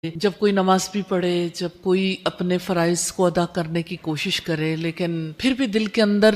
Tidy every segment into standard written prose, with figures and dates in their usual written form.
جب کوئی نماز بھی پڑھے، جب کوئی اپنے فرائض کو ادا کرنے کی کوشش کرے، لیکن پھر بھی دل کے اندر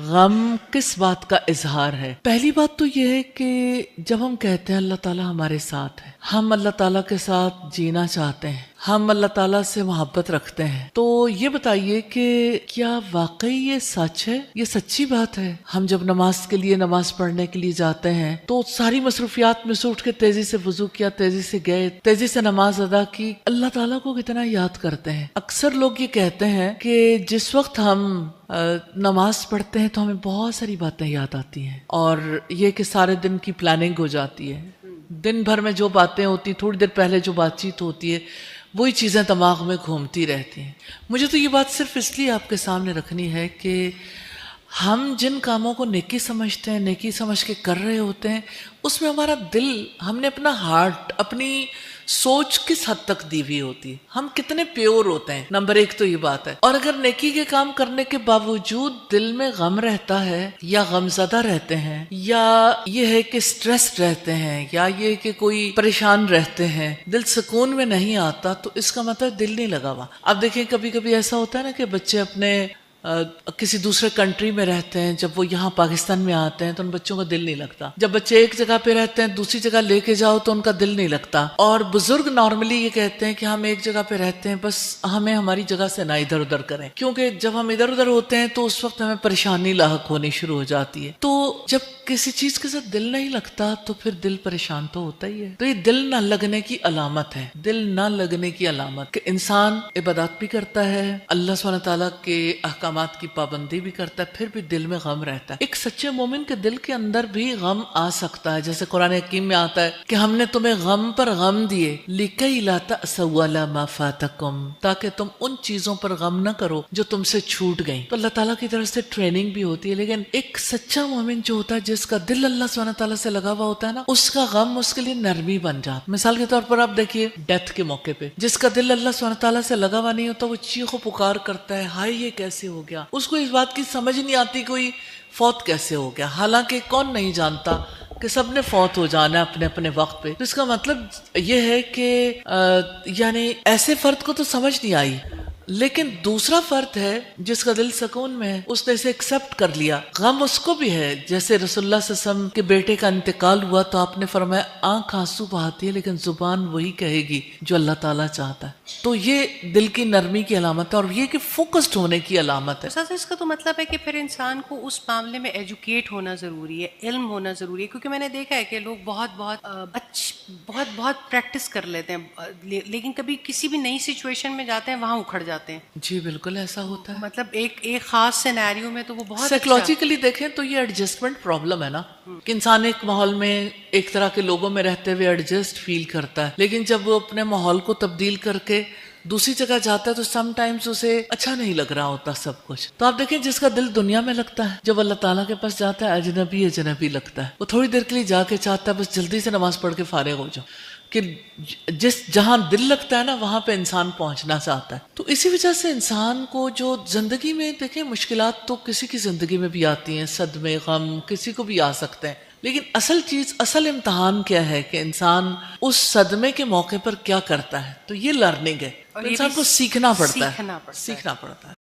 غم کس بات کا اظہار ہے؟ پہلی بات تو یہ ہے کہ جب ہم کہتے ہیں اللہ تعالیٰ ہمارے ساتھ ہے، ہم اللہ تعالیٰ کے ساتھ جینا چاہتے ہیں، ہم اللہ تعالیٰ سے محبت رکھتے ہیں، تو یہ بتائیے کہ کیا واقعی یہ سچ ہے؟ یہ سچی بات ہے؟ ہم جب نماز کے لیے، نماز پڑھنے کے لیے جاتے ہیں تو ساری مصروفیات میں سے اٹھ کے تیزی سے وضو کیا، تیزی سے گئے، تیزی سے نماز ادا کی، اللہ تعالیٰ کو کتنا یاد کرتے ہیں؟ اکثر لوگ یہ کہتے ہیں کہ جس وقت ہم نماز پڑھتے ہیں تو ہمیں بہت ساری باتیں یاد آتی ہیں، اور یہ کہ سارے دن کی پلاننگ ہو جاتی ہے، دن بھر میں جو باتیں ہوتی، تھوڑی دیر پہلے جو بات چیت ہوتی ہے وہی چیزیں دماغ میں گھومتی رہتی ہیں۔ مجھے تو یہ بات صرف اس لیے آپ کے سامنے رکھنی ہے کہ ہم جن کاموں کو نیکی سمجھتے ہیں، نیکی سمجھ کے کر رہے ہوتے ہیں، اس میں ہمارا دل، ہم نے اپنا ہارٹ، اپنی سوچ کس حد تک دی ہوئی ہوتی ہے، ہم کتنے پیور ہوتے ہیں، نمبر ایک تو یہ بات ہے۔ اور اگر نیکی کے کام کرنے کے باوجود دل میں غم رہتا ہے، یا غم زدہ رہتے ہیں، یا یہ ہے کہ سٹریس رہتے ہیں، یا یہ کہ کوئی پریشان رہتے ہیں، دل سکون میں نہیں آتا، تو اس کا مطلب دل نہیں لگا ہوا۔ اب دیکھیں کبھی کبھی ایسا ہوتا ہے نا کہ بچے اپنے کسی دوسرے کنٹری میں رہتے ہیں، جب وہ یہاں پاکستان میں آتے ہیں تو ان بچوں کا دل نہیں لگتا، جب بچے ایک جگہ پہ رہتے ہیں دوسری جگہ لے کے جاؤ تو ان کا دل نہیں لگتا، اور بزرگ نارملی یہ کہتے ہیں کہ ہم ایک جگہ پہ رہتے ہیں، بس ہمیں ہماری جگہ سے نہ ادھر ادھر کریں، کیونکہ جب ہم ادھر ادھر ہوتے ہیں تو اس وقت ہمیں پریشانی لاحق ہونی شروع ہو جاتی ہے۔ تو جب کسی چیز کے ساتھ دل نہیں لگتا تو پھر دل پریشان تو ہوتا ہی ہے۔ تو یہ دل نہ لگنے کی علامت ہے، دل نہ لگنے کی علامت کہ انسان عبادات بھی کرتا ہے، اللہ سبحانہ تعالیٰ کے احکامات کی پابندی بھی کرتا ہے، پھر بھی دل میں غم رہتا ہے۔ ایک سچے مومن کے دل کے اندر بھی غم آ سکتا ہے، جیسے قرآن حکیم میں آتا ہے کہ ہم نے تمہیں غم پر غم دیے، لِكَيْ لَا تَأْسَوْا عَلَىٰ مَا فَاتَكُمْ، تاکہ تم ان چیزوں پر غم نہ کرو جو تم سے چھوٹ گئیں۔ تو اللہ تعالیٰ کی طرف سے ٹریننگ بھی ہوتی ہے، لیکن ایک سچا مومن جو ہوتا ہے، جس کا دل اللہ سبحانہ تعالیٰ سے لگا ہوا ہوتا ہے نا، اس کا غم اس کے لیے نرمی بن جاتا۔ مثال کے طور پر آپ دیکھیے ڈیتھ کے موقع پہ جس کا دل اللہ سبحانہ تعالیٰ سے لگا ہوا نہیں ہوتا، وہ چیخ و پکار کرتا ہے، ہائے یہ کیسے ہو گیا، اس کو اس بات کی سمجھ نہیں آتی کوئی فوت کیسے ہو گیا، حالانکہ کون نہیں جانتا کہ سب نے فوت ہو جانا ہے اپنے اپنے وقت پہ۔ تو اس کا مطلب یہ ہے کہ یعنی ایسے فرد کو تو سمجھ نہیں آئی، لیکن دوسرا فرد ہے جس کا دل سکون میں ہے، اس نے اسے ایکسپٹ کر لیا، غم اس کو بھی ہے۔ جیسے رسول اللہ صلی اللہ علیہ وسلم کے بیٹے کا انتقال ہوا تو آپ نے فرمایا آنکھ آنسو بہاتی ہے لیکن زبان وہی کہے گی جو اللہ تعالیٰ چاہتا ہے۔ تو یہ دل کی نرمی کی علامت ہے، اور یہ کہ فوکسڈ ہونے کی علامت ہے۔ اس کا تو مطلب ہے کہ پھر انسان کو اس معاملے میں ایجوکیٹ ہونا ضروری ہے، علم ہونا ضروری ہے، کیونکہ میں نے دیکھا ہے کہ لوگ بہت پریکٹس کر لیتے ہیں، لیکن کبھی کسی بھی نئی سچویشن میں جاتے ہیں وہاں اکھڑ جاتے ہیں۔ جی بالکل ایسا ہوتا ہے، مطلب ایک خاص سینیریو میں تو وہ بہت سائیکولوجیکلی دیکھیں تو یہ ایڈجسٹمنٹ پرابلم ہے نا، کہ انسان ایک ماحول میں ایک طرح کے لوگوں میں رہتے ہوئے ایڈجسٹ فیل کرتا ہے، لیکن جب وہ اپنے ماحول کو تبدیل کر کے دوسری جگہ جاتا ہے تو سم ٹائمز اسے اچھا نہیں لگ رہا ہوتا سب کچھ۔ تو آپ دیکھیں جس کا دل دنیا میں لگتا ہے، جب اللہ تعالیٰ کے پاس جاتا ہے اجنبی اجنبی لگتا ہے، وہ تھوڑی دیر کے لیے جا کے چاہتا ہے بس جلدی سے نماز پڑھ کے فارغ ہو جاؤ، کہ جہاں دل لگتا ہے نا وہاں پہ انسان پہنچنا چاہتا ہے۔ تو اسی وجہ سے انسان کو جو زندگی میں دیکھیں مشکلات تو کسی کی زندگی میں بھی آتی ہیں، صدمے غم کسی کو بھی آ سکتے ہیں، لیکن اصل چیز، اصل امتحان کیا ہے کہ انسان اس صدمے کے موقع پر کیا کرتا ہے۔ تو یہ لرننگ ہے، تو انسان کو سیکھنا پڑتا ہے۔